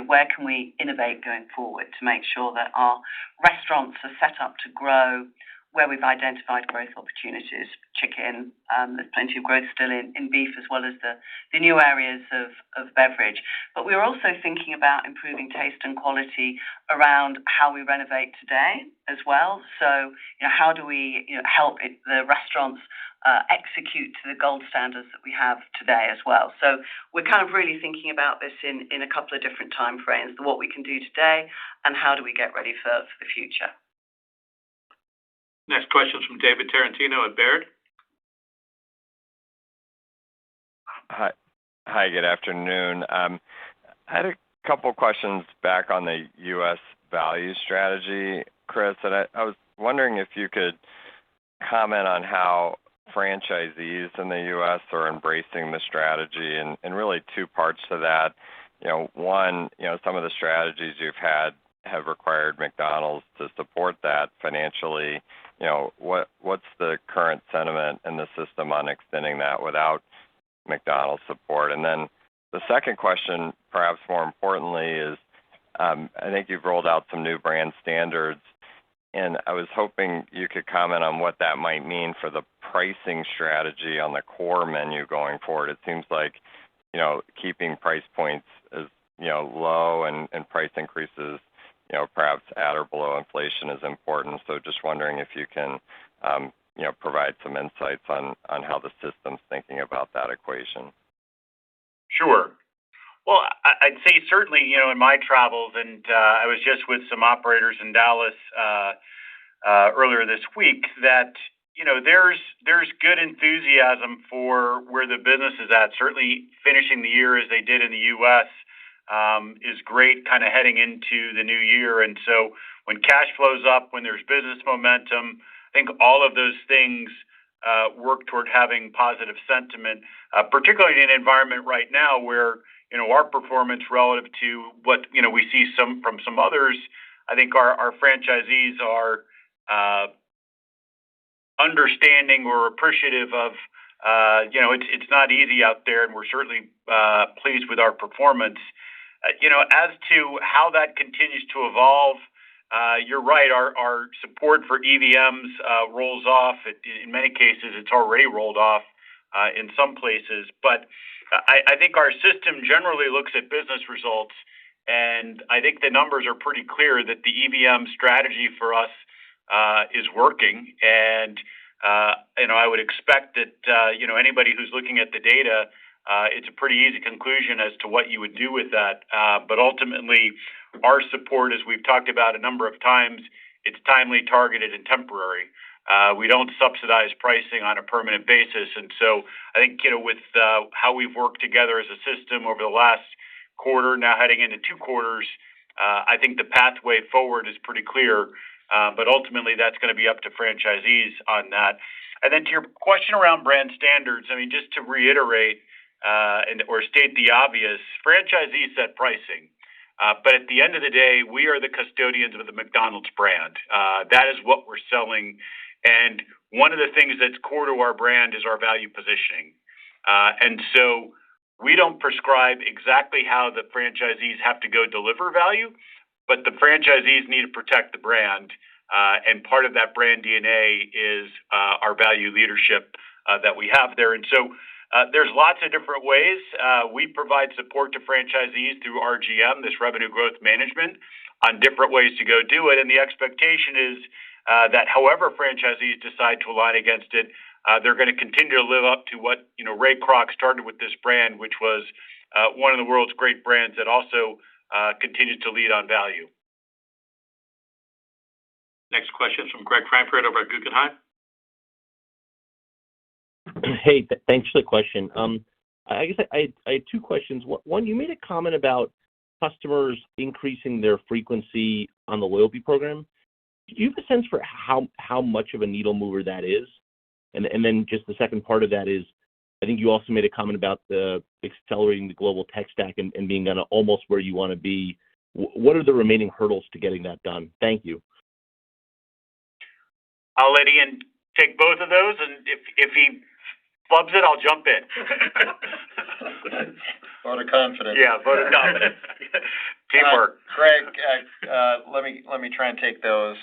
where can we innovate going forward to make sure that our restaurants are set up to grow, where we've identified growth opportunities, chicken, there's plenty of growth still in beef, as well as the new areas of beverage. But we're also thinking about improving taste and quality around how we renovate today as well. So, how do we help the restaurants execute to the gold standards that we have today as well? So we're kind of really thinking about this in a couple of different time frames, what we can do today and how do we get ready for the future. Next question is from David Tarantino at Baird. Hi, good afternoon. I had a couple questions back on the U.S. value strategy, Chris, and I was wondering if you could comment on how franchisees in the U.S. are embracing the strategy, and really two parts to that. One, some of the strategies you've had have required McDonald's to support that financially. What's the current sentiment in the system on extending that without McDonald's support? And then the second question, perhaps more importantly, is I think you've rolled out some new brand standards, and I was hoping you could comment on what that might mean for the pricing strategy on the core menu going forward. It seems like, keeping price points as, low and price increases, perhaps at or below inflation is important. So just wondering if you can, provide some insights on how the system's thinking about that equation. Sure. Well, I'd say certainly, in my travels, and I was just with some operators in Dallas earlier this week, that there's good enthusiasm for where the business is at. Certainly, finishing the year as they did in the U.S. Is great, kind of heading into the new year. And so, when cash flows up, when there's business momentum, I think all of those things work toward having positive sentiment, particularly in an environment right now where our performance relative to what we see from some others. I think our franchisees are understanding or appreciative of it's not easy out there, and we're certainly pleased with our performance. As to how that continues to evolve, you're right. Our support for EVMs rolls off. In many cases, it's already rolled off in some places. But I think our system generally looks at business results, and I think the numbers are pretty clear that the EVM strategy for us is working. And I would expect that anybody who's looking at the data, it's a pretty easy conclusion as to what you would do with that. But ultimately, our support, as we've talked about a number of times, it's timely, targeted, and temporary. We don't subsidize pricing on a permanent basis. And so I think, with how we've worked together as a system over the last quarter, now heading into 2 quarters, I think the pathway forward is pretty clear. But ultimately, that's going to be up to franchisees on that. And then to your question around brand standards, just to reiterate or state the obvious, franchisees set pricing. But at the end of the day, we are the custodians of the McDonald's brand. That is what we're selling. And one of the things that's core to our brand is our value positioning. And so we don't prescribe exactly how the franchisees have to go deliver value, but the franchisees need to protect the brand. And part of that brand DNA is our value leadership that we have there. And so there's lots of different ways. We provide support to franchisees through RGM, this revenue growth management, on different ways to go do it. And the expectation is that however franchisees decide to align against it, they're going to continue to live up to what Ray Kroc started with this brand, which was one of the world's great brands that also continues to lead on value. Next question is from Greg Frankfurt over at Guggenheim. Hey, thanks for the question. I guess I had 2 questions. One, you made a comment about customers increasing their frequency on the loyalty program. Do you have a sense for how much of a needle mover that is? And then just the second part of that is, I think you also made a comment about the accelerating the global tech stack and being kind of almost where you want to be. What are the remaining hurdles to getting that done? Thank you. I'll let Ian take both of those, and if he flubs it, I'll jump in. Vote of confidence. Yeah, vote of confidence. Teamwork. Greg, let me try and take those.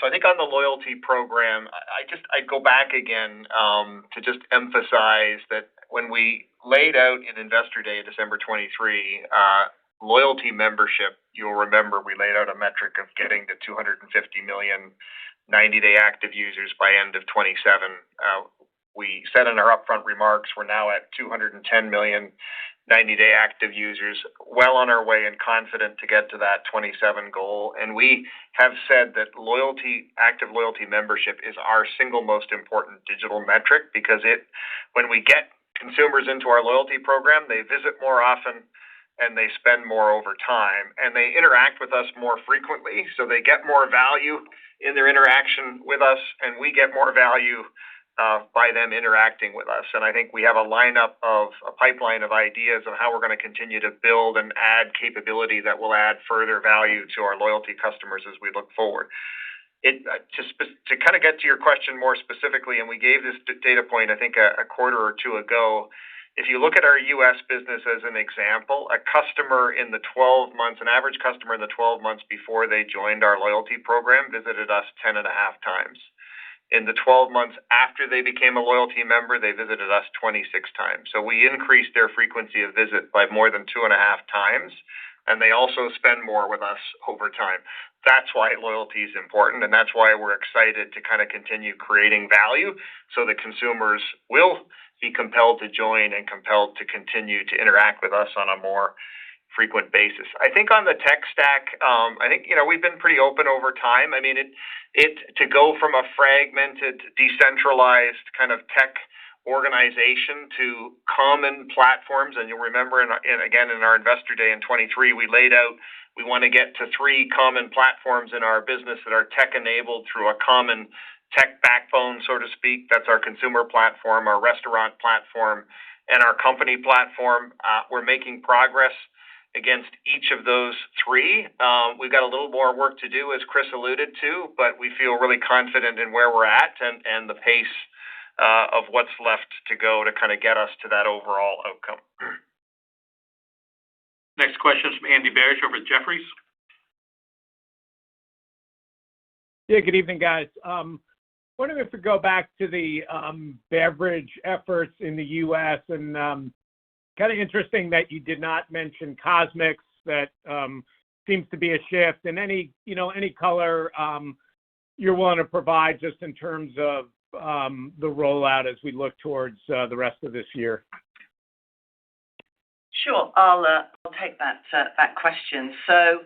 So I think on the loyalty program, I'd go back again to just emphasize that when we laid out in Investor Day, December 23, loyalty membership, you'll remember we laid out a metric of getting to 250 million 90-day active users by end of 27. We said in our upfront remarks, we're now at 210 million 90-day active users, well on our way and confident to get to that 27 goal. And we have said that active loyalty membership is our single most important digital metric because when we get consumers into our loyalty program, they visit more often and they spend more over time, and they interact with us more frequently, so they get more value in their interaction with us, and we get more value by them interacting with us. And I think we have a pipeline of ideas of how we're going to continue to build and add capability that will add further value to our loyalty customers as we look forward. To kind of get to your question more specifically, and we gave this data point, I think, a quarter or 2 ago, If you look at our U.S. business as an example, an average customer in the 12 months before they joined our loyalty program visited us 10.5 times. In the 12 months after they became a loyalty member, they visited us 26 times. So we increased their frequency of visit by more than 2.5 times, and they also spend more with us over time. That's why loyalty is important, and that's why we're excited to kind of continue creating value so that consumers will be compelled to join and compelled to continue to interact with us on a more frequent basis. I think on the tech stack, we've been pretty open over time. I mean, to go from a fragmented, decentralized kind of tech organization to common platforms, and you'll remember, in our Investor Day in 23, we laid out we want to get to 3 common platforms in our business that are tech-enabled through a common tech backbone, so to speak. That's our consumer platform, our restaurant platform, and our company platform. We're making progress against each of those 3. We've got a little more work to do, as Chris alluded to, but we feel really confident in where we're at and the pace of what's left to go to kind of get us to that overall outcome. Next question is from Andy Barish over at Jefferies. Yeah, good evening, guys. Wondering if we go back to the beverage efforts in the U.S. and kind of interesting that you did not mention Cosmix. That seems to be a shift. And any color you're willing to provide just in terms of the rollout as we look towards the rest of this year. Sure, I'll take that question. So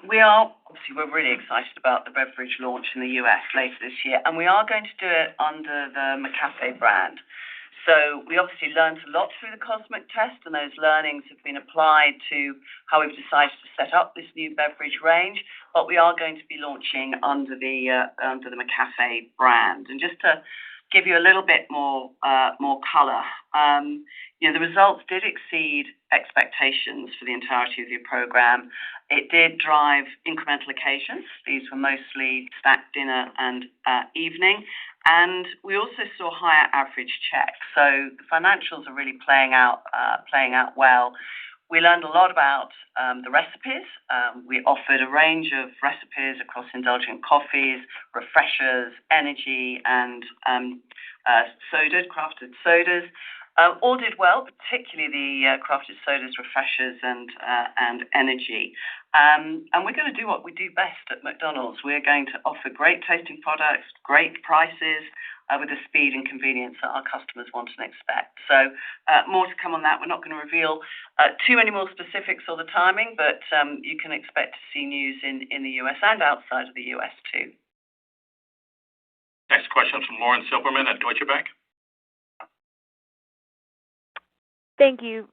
we're really excited about the beverage launch in the US later this year, and we are going to do it under the McCafe brand. So we obviously learned a lot through the Cosmic test, and those learnings have been applied to how we've decided to set up this new beverage range. But we are going to be launching under the McCafe brand. And just to give you a little bit more color, the results did exceed expectations for the entirety of the program. It did drive incremental occasions. These were mostly snack, dinner, and evening. And we also saw higher average check. So the financials are really playing out well. We learned a lot about the recipes. We offered a range of recipes across indulgent coffees, refreshers, energy, and sodas, crafted sodas. All did well, particularly the crafted sodas, refreshers, and energy. And we're going to do what we do best at McDonald's. We're going to offer great tasting products, great prices, with the speed and convenience that our customers want and expect. So more to come on that. We're not going to reveal too many more specifics or the timing, but you can expect to see news in the US and outside of the US too. Next question is from Lauren Silberman at Deutsche Bank. Thank you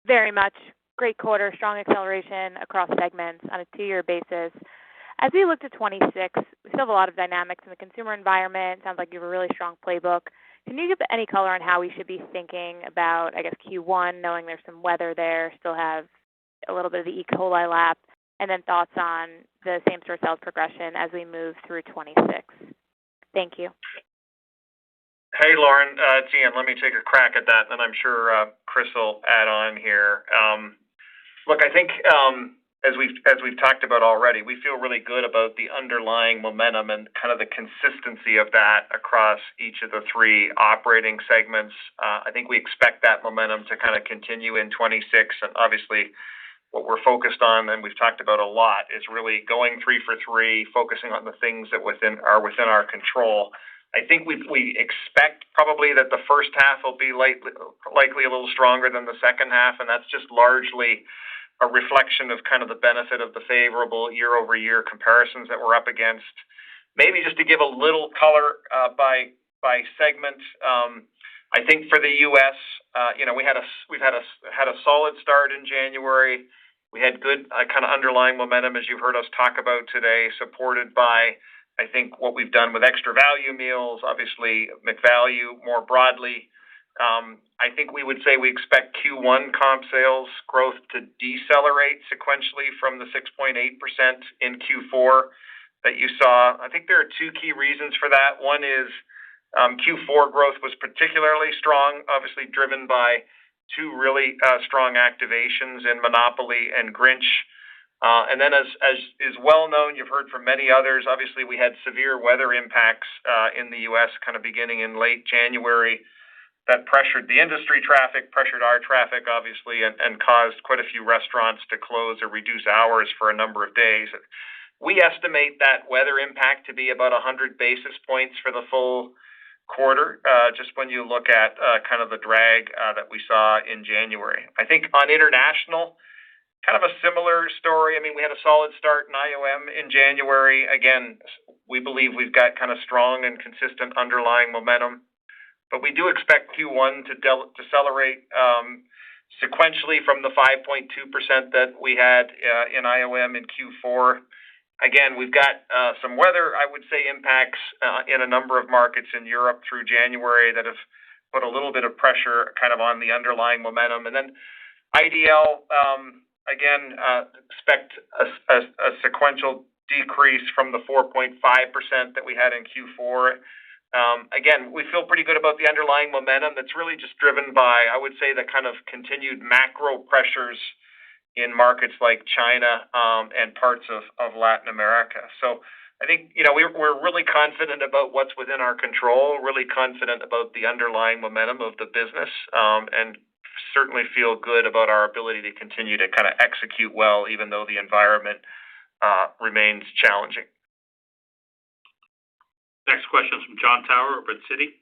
very much. Great quarter, strong acceleration across segments on a 2-year basis. As we look to 26, we still have a lot of dynamics in the consumer environment. Sounds like you have a really strong playbook. Can you give any color on how we should be thinking about, I guess, Q1, knowing there's some weather there, still have a little bit of the E. coli lap, and then thoughts on the same-store sales progression as we move through 26? Thank you. Hey, Lauren, it's Ian. Let me take a crack at that, and I'm sure Chris will add on here. Look, I think as we've talked about already, we feel really good about the underlying momentum and kind of the consistency of that across each of the 3 operating segments. I think we expect that momentum to kind of continue in 26, and obviously what we're focused on, and we've talked about a lot, is really going 3 for 3, focusing on the things that are within our control. I think we expect probably that the first half will be likely a little stronger than the second half, and that's just largely a reflection of kind of the benefit of the favorable year-over-year comparisons that we're up against. Maybe just to give a little color by segment, I think for the U.S., we've had a solid start in January. We had good kind of underlying momentum, as you've heard us talk about today, supported by, I think, what we've done with extra value meals, obviously McValue more broadly. I think we would say we expect Q1 comp sales growth to decelerate sequentially from the 6.8% in Q4 that you saw. I think there are 2 key reasons for that. One is Q4 growth was particularly strong, obviously driven by two really strong activations in Monopoly and Grinch. And then as is well known, you've heard from many others, obviously we had severe weather impacts in the U.S. kind of beginning in late January that pressured the industry traffic, pressured our traffic, obviously, and caused quite a few restaurants to close or reduce hours for a number of days. We estimate that weather impact to be about 100 basis points for the full quarter, just when you look at kind of the drag that we saw in January. I think on international, kind of a similar story. I mean, we had a solid start in IOM in January. Again, we believe we've got kind of strong and consistent underlying momentum. But we do expect Q1 to decelerate sequentially from the 5.2% that we had in IOM in Q4. Again, we've got some weather, I would say, impacts in a number of markets in Europe through January that have put a little bit of pressure kind of on the underlying momentum. And then IDL, again, expect a sequential decrease from the 4.5% that we had in Q4. Again, we feel pretty good about the underlying momentum that's really just driven by, I would say, the kind of continued macro pressures in markets like China and parts of Latin America. So I think, we're really confident about what's within our control, really confident about the underlying momentum of the business, and certainly feel good about our ability to continue to kind of execute well, even though the environment remains challenging. Next question is from Jon Tower over at Citi.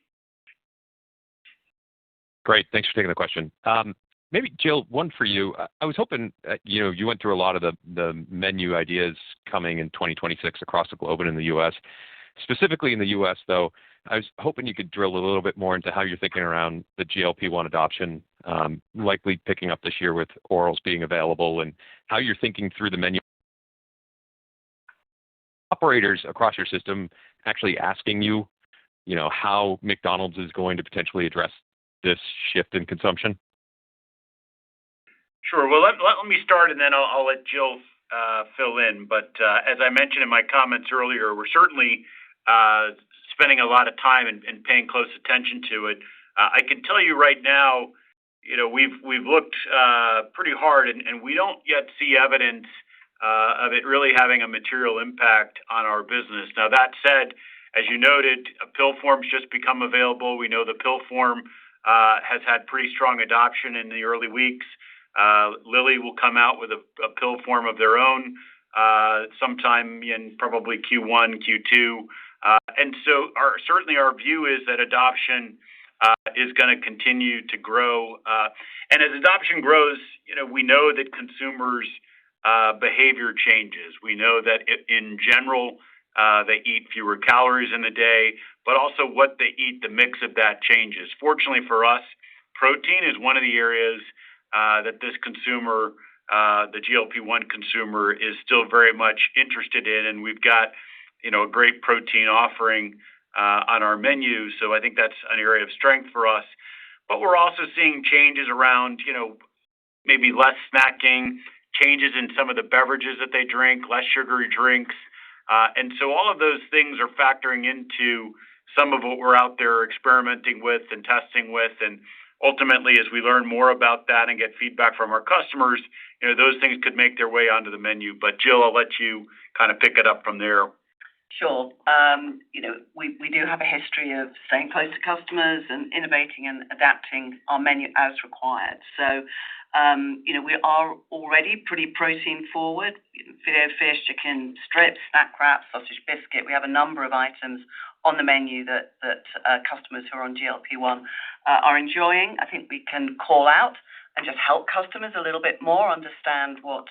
Great. Thanks for taking the question. Maybe, Jill, one for you. I was hoping, you went through a lot of the menu ideas coming in 2026 across the globe and in the U.S. Specifically in the U.S., though, I was hoping you could drill a little bit more into how you're thinking around the GLP-1 adoption, likely picking up this year with orals being available, and how you're thinking through the menu. Operators across your system actually asking you, how McDonald's is going to potentially address this shift in consumption? Sure. Well, let me start, and then I'll let Jill fill in. But as I mentioned in my comments earlier, we're certainly spending a lot of time and paying close attention to it. I can tell you right now, we've looked pretty hard, and we don't yet see evidence of it really having a material impact on our business. Now, that said, as you noted, a pill form's just become available. We know the pill form has had pretty strong adoption in the early weeks. Lilly will come out with a pill form of their own sometime in probably Q1, Q2. And so certainly our view is that adoption is going to continue to grow. And as adoption grows, we know that consumers' behavior changes. We know that in general, they eat fewer calories in the day, but also what they eat, the mix of that changes. Fortunately for us, protein is one of the areas that this consumer, the GLP-1 consumer, is still very much interested in, and we've got, a great protein offering on our menu. So I think that's an area of strength for us. But we're also seeing changes around, maybe less snacking, changes in some of the beverages that they drink, less sugary drinks. And so all of those things are factoring into some of what we're out there experimenting with and testing with. And ultimately, as we learn more about that and get feedback from our customers, those things could make their way onto the menu. But Jill, I'll let you kind of pick it up from there. Sure. We do have a history of staying close to customers and innovating and adapting our menu as required. So, we are already pretty protein forward. Filet fish, chicken strips, snack wraps, sausage biscuit. We have a number of items on the menu that customers who are on GLP-1 are enjoying. I think we can call out and just help customers a little bit more understand what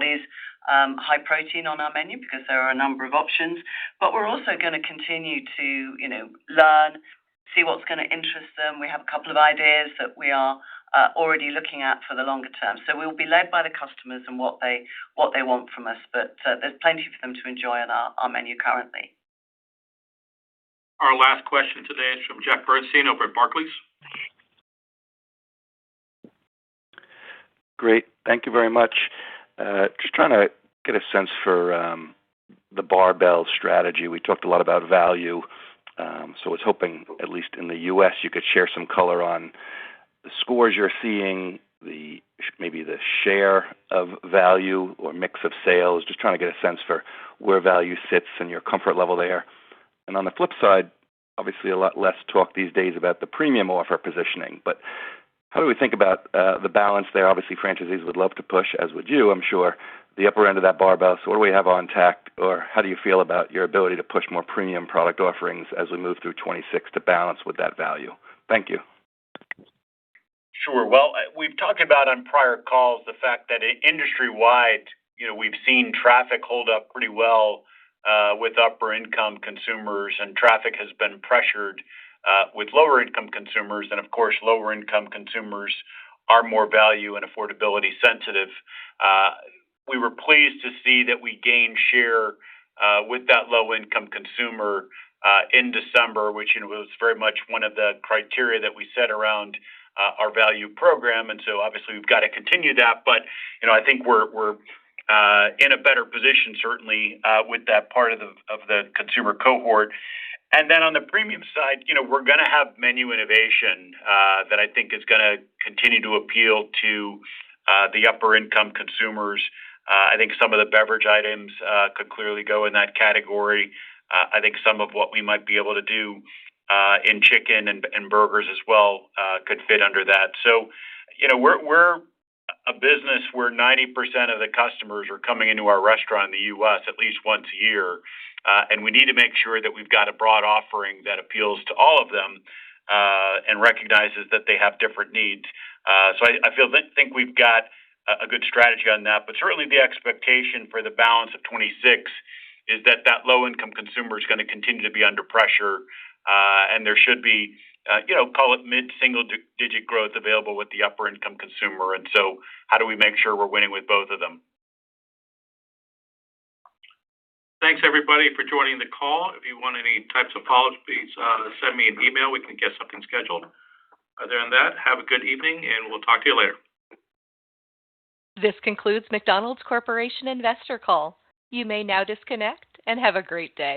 is high protein on our menu, because there are a number of options. But we're also going to continue to, learn, see what's going to interest them. We have a couple of ideas that we are already looking at for the longer term. So we'll be led by the customers and what they want from us. But there's plenty for them to enjoy on our menu currently. Our last question today is from Jeff Bernstein over at Barclays. Great. Thank you very much. Just trying to get a sense for the barbell strategy. We talked a lot about value, so I was hoping, at least in the U.S., you could share some color on the scores you're seeing, maybe the share of value or mix of sales, just trying to get a sense for where value sits and your comfort level there. And on the flip side, obviously a lot less talk these days about the premium offer positioning, but how do we think about the balance there? Obviously, franchisees would love to push, as would you, I'm sure, the upper end of that barbell. So what do we have on tap, or how do you feel about your ability to push more premium product offerings as we move through 26 to balance with that value? Thank you. Sure. Well, we've talked about on prior calls the fact that industry-wide, we've seen traffic hold up pretty well with upper-income consumers, and traffic has been pressured with lower-income consumers. And, of course, lower-income consumers are more value and affordability sensitive. We were pleased to see that we gained share with that low-income consumer in December, which was very much one of the criteria that we set around our value program. And so obviously we've got to continue that. But, I think we're in a better position, certainly, with that part of the consumer cohort. And then on the premium side, we're going to have menu innovation that I think is going to continue to appeal to the upper income consumers. I think some of the beverage items could clearly go in that category. I think some of what we might be able to do in chicken and burgers as well could fit under that. So, we're a business where 90% of the customers are coming into our restaurant in the U.S. at least once a year, and we need to make sure that we've got a broad offering that appeals to all of them and recognizes that they have different needs. So I think we've got a good strategy on that, but certainly the expectation for the balance of 26 is that low-income consumer is going to continue to be under pressure, and there should be, call it mid-single-digit growth available with the upper-income consumer. And so how do we make sure we're winning with both of them? Thanks, everybody, for joining the call. If you want any types of follow-ups, please send me an email. We can get something scheduled. Other than that, have a good evening, and we'll talk to you later. This concludes McDonald's Corporation Investor Call. You may now disconnect and have a great day.